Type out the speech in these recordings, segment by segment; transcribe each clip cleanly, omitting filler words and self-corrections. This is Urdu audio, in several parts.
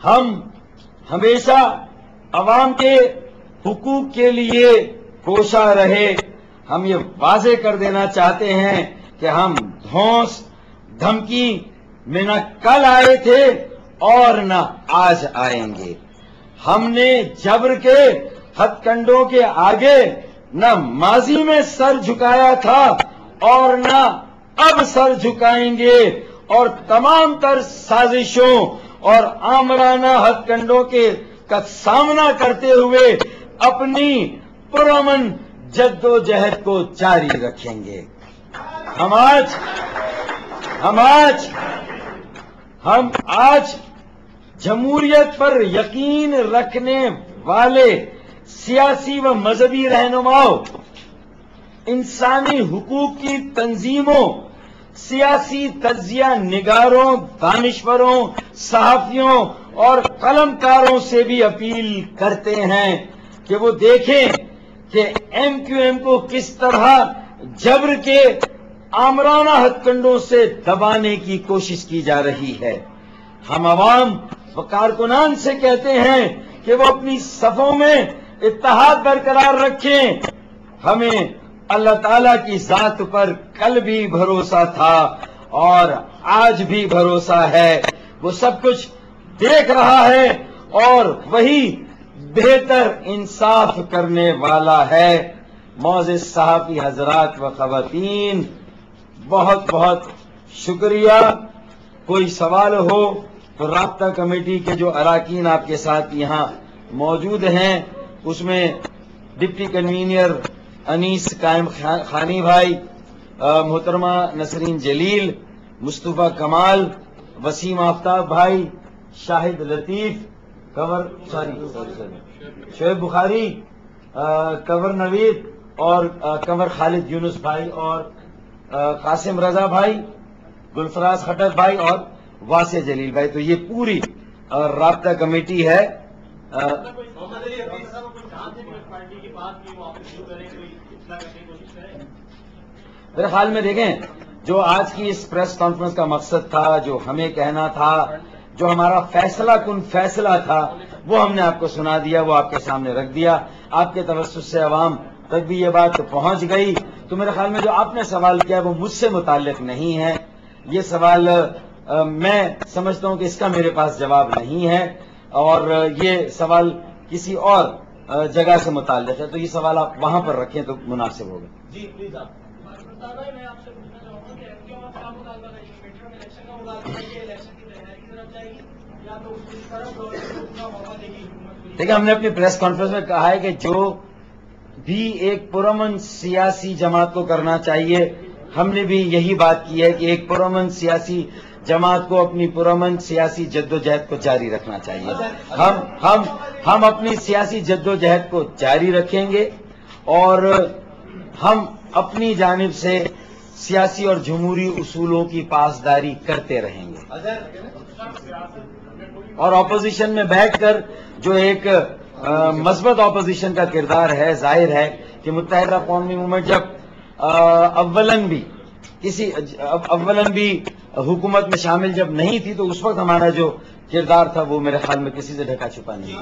ہم ہمیشہ عوام کے حقوق کے لیے کوشاں رہے. ہم یہ واضح کر دینا چاہتے ہیں کہ ہم دھونس دھمکی میں نہ کل آئے تھے اور نہ آج آئیں گے. ہم نے جبر کے ہتھ کنڈوں کے آگے نہ ماضی میں سر جھکایا تھا اور نہ اب سر جھکائیں گے، اور تمام تر سازشوں اور آمرانہ ہتھ کنڈوں کا سامنا کرتے ہوئے اپنی پرامن جد و جہد کو جاری رکھیں گے. ہم آج جمہوریت پر یقین رکھنے والے سیاسی و مذہبی رہنماؤں، انسانی حقوق کی تنظیموں، سیاسی تجزیہ نگاروں، دانشوروں، صحافیوں اور قلمکاروں سے بھی اپیل کرتے ہیں کہ وہ دیکھیں کہ ایم کیو ایم کو کس طرح جبر کے آمرانہ ہتھ کنڈوں سے دبانے کی کوشش کی جا رہی ہے. ہم عوام و کارکنان سے کہتے ہیں کہ وہ اپنی صفوں میں اتحاد برقرار رکھیں. ہمیں اللہ تعالیٰ کی ذات پر کل بھی بھروسہ تھا اور آج بھی بھروسہ ہے. وہ سب کچھ دیکھ رہا ہے اور وہی بہتر انصاف کرنے والا ہے. معزز صحافی حضرات و خواتین، بہت بہت شکریہ. کوئی سوال ہو تو رابطہ کمیٹی کے جو اراکین آپ کے ساتھ یہاں موجود ہیں، اس میں ڈپٹی کنوینر انیس قائم خانی بھائی، محترمہ نسرین جلیل، مصطفیٰ کمال، وسیم آفتاب بھائی، شاہد لطیف، شعیب بخاری، کنور نوید اور کنور خالد یونس بھائی اور قاسم رضا بھائی، گلفراز خٹک بھائی اور واسع جلیل بھائی. تو یہ پوری رابطہ کمیٹی ہے. میرے خیال میں دیکھیں، جو آج کی اس پریس کانفرنس کا مقصد تھا، جو ہمیں کہنا تھا، جو ہمارا فیصلہ کن فیصلہ تھا، وہ ہم نے آپ کو سنا دیا، وہ آپ کے سامنے رکھ دیا. آپ کے توسط سے عوام تک بھی یہ بات پہنچ گئی. تو میرے خیال میں جو آپ نے سوال کیا وہ مجھ سے متعلق نہیں ہے. یہ سوال میں سمجھتا ہوں کہ اس کا میرے پاس جواب نہیں ہے، اور یہ سوال کسی اور جگہ سے متعلق ہے. تو یہ سوال آپ وہاں پر رکھیں تو مناسب ہوگا. جی پلیز. آپ میں آپ سے پوچھنا چاہوں گا کہ ایم کیو کا مطالبہ ہے کہ میڈ ٹرم الیکشن کا مطالبہ ہے کہ الیکشن کی تیاری کی طرف جائے گی یا تو اس طرف روکنا موقع دے گی حکومت. دیکھیں، ہم نے اپنی پریس کانفرنس میں کہا ہے کہ جو بھی ایک پرامن سیاسی جماعت کو کرنا چاہیے، ہم نے بھی یہی بات کی ہے کہ ایک پرامن سیاسی جماعت کو اپنی پرامن سیاسی جدوجہد کو جاری رکھنا چاہیے. ہم اپنی سیاسی جدوجہد کو جاری رکھیں گے اور ہم اپنی جانب سے سیاسی اور جمہوری اصولوں کی پاسداری کرتے رہیں گے. اور اپوزیشن میں بیٹھ کر جو ایک مثبت اپوزیشن کا کردار ہے، ظاہر ہے کہ متحدہ قومی موومنٹ جب اولن بھی حکومت میں شامل جب نہیں تھی، تو اس وقت ہمارا جو کردار تھا وہ میرے خیال میں کسی سے ڈھکا چھپا نہیں.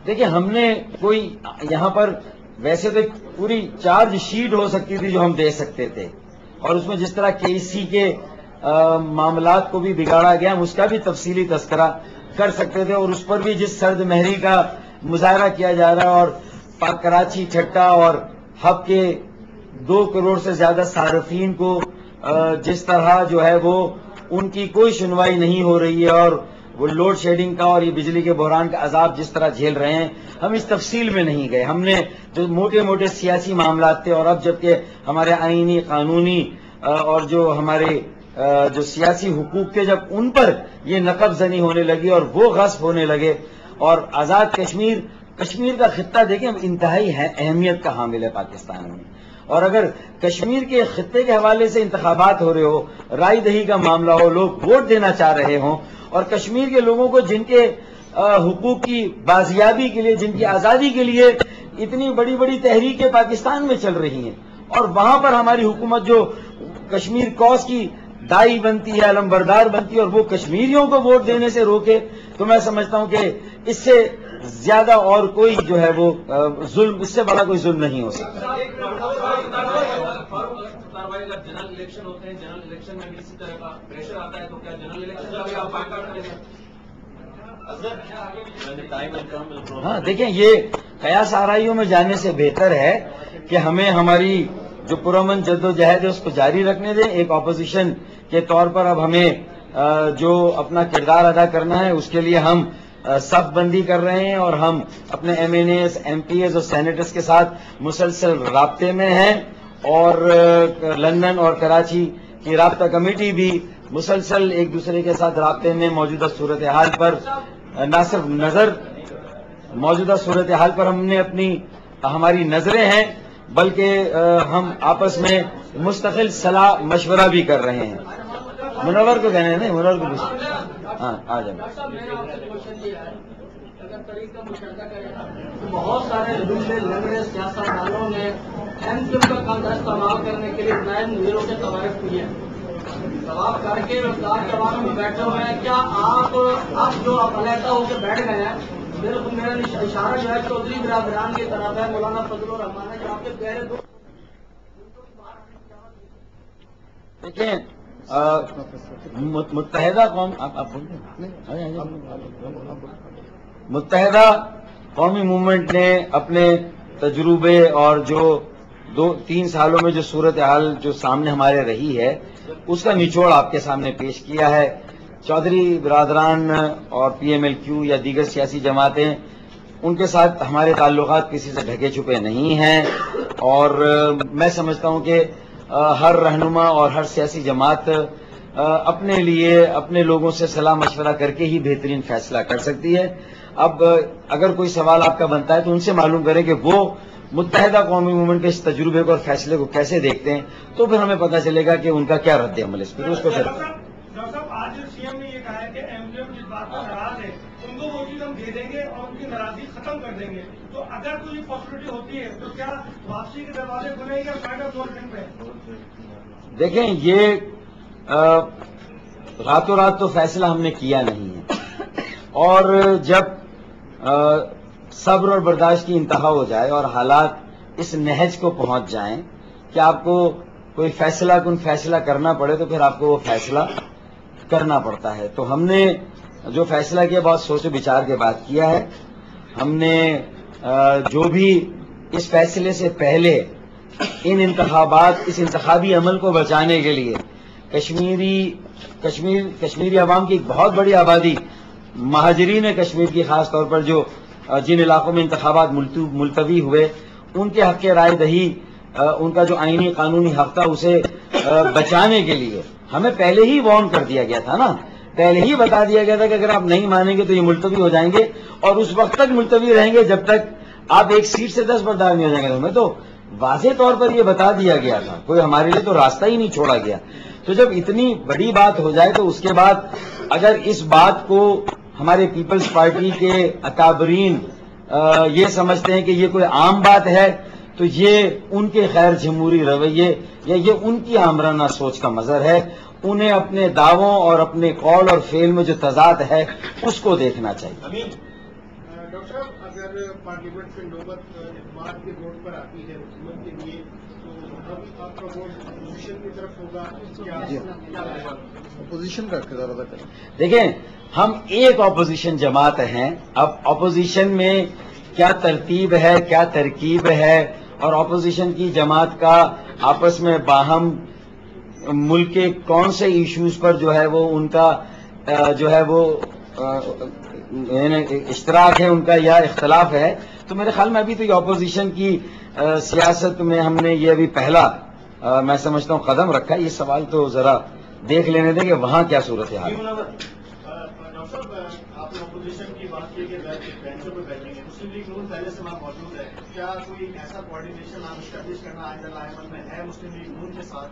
دیکھیں، ہم نے کوئی یہاں پر ویسے تو پوری چارج شیٹ ہو سکتی تھی جو ہم دے سکتے تھے، اور اس میں جس طرح کے سی کے معاملات کو بھی بگاڑا گیا، ہم اس کا بھی تفصیلی تذکرہ کر سکتے تھے، اور اس پر بھی جس سرد مہری کا مظاہرہ کیا جا رہا ہے، اور کراچی ٹھٹا اور ہب کے 2 کروڑ سے زیادہ صارفین کو جس طرح جو ہے وہ ان کی کوئی سنوائی نہیں ہو رہی ہے، اور وہ لوڈ شیڈنگ کا اور یہ بجلی کے بحران کا عذاب جس طرح جھیل رہے ہیں، ہم اس تفصیل میں نہیں گئے. ہم نے جو موٹے موٹے سیاسی معاملات تھے، اور اب جبکہ ہمارے آئینی قانونی اور جو ہمارے جو سیاسی حقوق تھے، جب ان پر یہ نقب زنی ہونے لگی اور وہ غصب ہونے لگے، اور آزاد کشمیر کا خطہ دیکھیں انتہائی اہمیت کا حامل ہے پاکستان میں. اور اگر کشمیر کے خطے کے حوالے سے انتخابات ہو رہے ہو، رائے دہی کا معاملہ ہو، لوگ ووٹ دینا چاہ رہے ہوں، اور کشمیر کے لوگوں کو جن کے حقوق کی بازیابی کے لیے، جن کی آزادی کے لیے اتنی بڑی بڑی تحریکیں پاکستان میں چل رہی ہیں، اور وہاں پر ہماری حکومت جو کشمیر کوس کی دائی بنتی ہے، علم بردار بنتی ہے، اور وہ کشمیریوں کو ووٹ دینے سے روکے، تو میں سمجھتا ہوں کہ اس سے زیادہ اور کوئی جو ہے وہ ظلم، اس سے بڑا کوئی ظلم نہیں ہو سکتا۔ اگر جنرل الیکشن ہوتے ہیں، جنرل الیکشن میں بھی اسی طرح کا پریشر آتا ہے، تو کیا جنرل الیکشن کا بھی آپ بائیکاٹ کریں گے؟ ہاں دیکھیں، یہ قیاس آرائیوں میں جانے سے بہتر ہے کہ ہمیں ہماری جو پرامن جدوجہد ہے اس کو جاری رکھنے دیں۔ ایک اپوزیشن کے طور پر اب ہمیں جو اپنا کردار ادا کرنا ہے، اس کے لیے ہم صف بندی کر رہے ہیں، اور ہم اپنے MNAs, MPAs اور سینیٹرز کے ساتھ مسلسل رابطے میں ہیں، اور لندن اور کراچی کی رابطہ کمیٹی بھی مسلسل ایک دوسرے کے ساتھ رابطے میں، موجودہ صورتحال پر نہ صرف موجودہ صورتحال پر ہم نے ہماری نظریں ہیں، بلکہ ہم آپس میں مستقل صلاح مشورہ بھی کر رہے ہیں۔ منور کو کہنے ہیں، منور کو ہاں آ جائیں۔ اگر طریق کا مشاہدہ کریں تو بہت سارے لنگڑے سیاستدانوں نے ایم کیو کا قرض استعمال کرنے کے لیے نائب مدیروں کے توارف کیے ہیں، جواب کر کے رفتار کے بعد میں بیٹھے ہوئے ہیں۔ کیا آپ جو علیحدہ ہو کے بیٹھ گئے ہیں، میرا اشارہ جو ہے چودھری برادران کی طرف ہے، مولانا فضل الرحمان ہے، جو آپ کے پیارے دوست۔ دیکھیں، متحدہ قومی موومنٹ نے اپنے تجربے اور جو 2-3 سالوں میں جو صورتحال جو سامنے ہمارے رہی ہے، اس کا نچوڑ آپ کے سامنے پیش کیا ہے۔ چودھری برادران اور پی ایم ایل کیو یا دیگر سیاسی جماعتیں، ان کے ساتھ ہمارے تعلقات کسی سے ڈھکے چھپے نہیں ہیں، اور میں سمجھتا ہوں کہ ہر رہنما اور ہر سیاسی جماعت اپنے لیے اپنے لوگوں سے صلاح مشورہ کر کے ہی بہترین فیصلہ کر سکتی ہے۔ اب اگر کوئی سوال آپ کا بنتا ہے تو ان سے معلوم کریں کہ وہ متحدہ قومی موومنٹ کے اس تجربے کو اور فیصلے کو کیسے دیکھتے ہیں، تو پھر ہمیں پتہ چلے گا کہ ان کا کیا رد عمل اس پہ، اس کو پھر ڈاکٹر صاحب، آج سی ایم نے یہ کہا ہے کہ ایم کیو ایم جس بات پر ناراض ہے ان کو وہ چیز ہم دے دیں گے اور ان کی ناراضگی ختم کر دیں گے، تو اگر کوئی پاسبلٹی ہوتی ہے تو کیا واپسی کے دروازے کھلیں گے فائڈ آف گورنمنٹ پہ؟ دیکھیں، یہ راتوں رات تو فیصلہ ہم نے کیا نہیں ہے، اور جب صبر اور برداشت کی انتہا ہو جائے اور حالات اس نہج کو پہنچ جائیں کہ آپ کو کوئی فیصلہ کن فیصلہ کرنا پڑے، تو پھر آپ کو وہ فیصلہ کرنا پڑتا ہے۔ تو ہم نے جو فیصلہ کیا بہت سوچ و بچار کے بعد کیا ہے۔ ہم نے جو بھی اس فیصلے سے پہلے اس انتخابی عمل کو بچانے کے لیے کشمیری عوام کی ایک بہت بڑی آبادی، مہاجرین کشمیر کی خاص طور پر جو جن علاقوں میں انتخابات ملتوی ہوئے، ان کے حق رائے دہی، ان کا جو آئینی قانونی حق تھا، اسے بچانے کے لیے ہمیں پہلے ہی وارن کر دیا گیا تھا نا، پہلے ہی بتا دیا گیا تھا کہ اگر آپ نہیں مانیں گے تو یہ ملتوی ہو جائیں گے، اور اس وقت تک ملتوی رہیں گے جب تک آپ ایک سیٹ سے 10 بردار نہیں ہو جائیں گے۔ ہمیں تو واضح طور پر یہ بتا دیا گیا تھا، کوئی ہمارے لیے تو راستہ ہی نہیں چھوڑا گیا۔ تو جب اتنی بڑی بات ہو جائے تو اس کے بعد اگر اس بات کو ہمارے پیپلز پارٹی کے اکابرین یہ سمجھتے ہیں کہ یہ کوئی عام بات ہے، تو یہ ان کے غیر جمہوری رویے یا یہ ان کی آمرانہ سوچ کا مظہر ہے۔ انہیں اپنے دعووں اور اپنے قول اور فعل میں جو تضاد ہے اس کو دیکھنا چاہیے۔ ڈاکٹر صاحب، اگر پارلیمنٹ سے نوبت اعتماد کے ووٹ پر آتی ہے حکومت کے لیے، تو اب آپ کا ووٹ اپوزیشن کی طرف ہوگا، کیا اپوزیشن کا کردار ادا کریں؟ دیکھیں، ہم ایک اپوزیشن جماعت ہیں، اب اپوزیشن میں کیا ترتیب ہے، کیا ترکیب ہے، اور اپوزیشن کی جماعت کا آپس میں باہم ملک کے کون سے ایشوز پر جو ہے وہ ان کا جو ہے وہ اشتراک ہے ان کا یا اختلاف ہے، تو میرے خیال میں ابھی تو یہ اپوزیشن کی سیاست میں ہم نے یہ ابھی پہلا میں سمجھتا ہوں قدم رکھا ہے۔ یہ سوال تو ذرا دیکھ لینے دیں کہ وہاں کیا صورت حال ہے۔ ڈاکٹر صاحب، آپ نے اپوزیشن کی بات کی کہ بینچوں پہ بیٹھیں گے، مسلم لیگ نون پہلے سے وہاں موجود ہے، کیا کوئی ایسا کوآرڈینیشن آپ اسٹیبلش کرنا آئندہ لائحہ میں ہے مسلم لیگ نون کے ساتھ،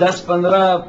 10-15